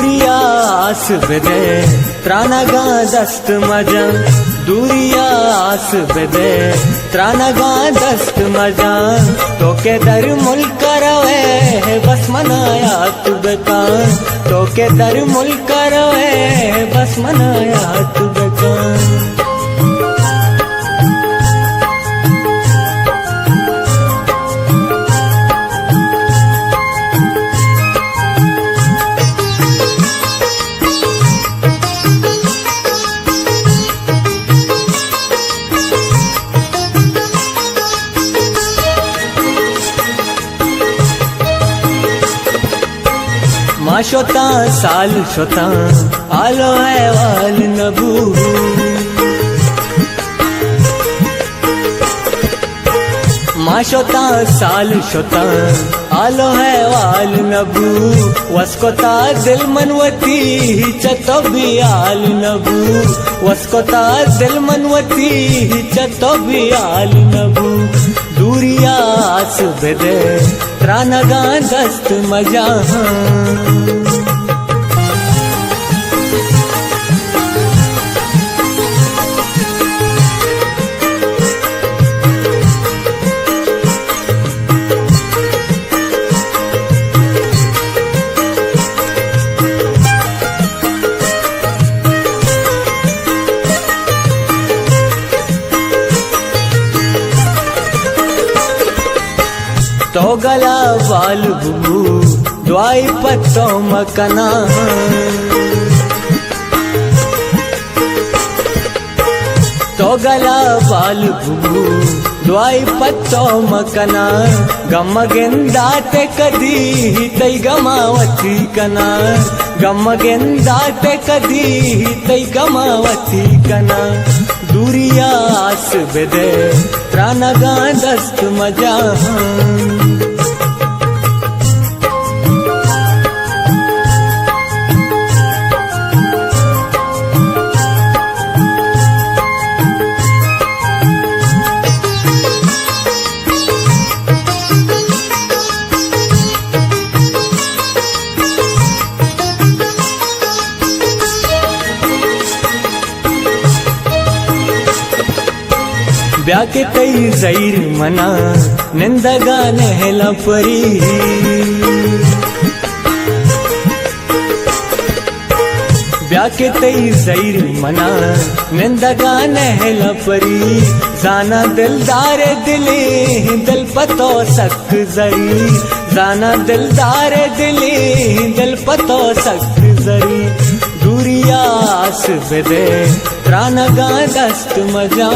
दूरिया आस बेदे त्रानगा दस्त मजा दूरिया आस बेदे त्रानगा दस्त मजा तो के दर मुल्क रवे बस मनाया तू बेकान तो के दर मुल्क रवे बस मनाया तू बेकान माँ शोता साल शोता आलो है वाल नबू माँ शोता साल शोता आलो है वाल नबू वस्कोता दिल मनवती चतो भी आल नबू वस्कोता दिल मनवती चतो भी आल नबू दूरिया आस बेदे त्रानगा दस्त मजा तो गला बाल बुबू द्वाई पत्तो मकना तो गला बाल बुबू द्वाई पत्तो मकना गम ಗೆಂದಾತೆ कदी तई गमावती कना गम ಗೆಂದಾತೆ कदी तई गमावती कना दूरिया आस बेदे त्रानगा दस्त मजा ब्याके तई जैर मना निंदगा नहला परी ब्याके तई जैर मना निंदगा नहला परी जाना दिलदार दिले दिल पतो सक जरी जाना दिलदार दिले दिल पतो सक जरी दूरिया आस बेदे त्रानगा दस्त मजा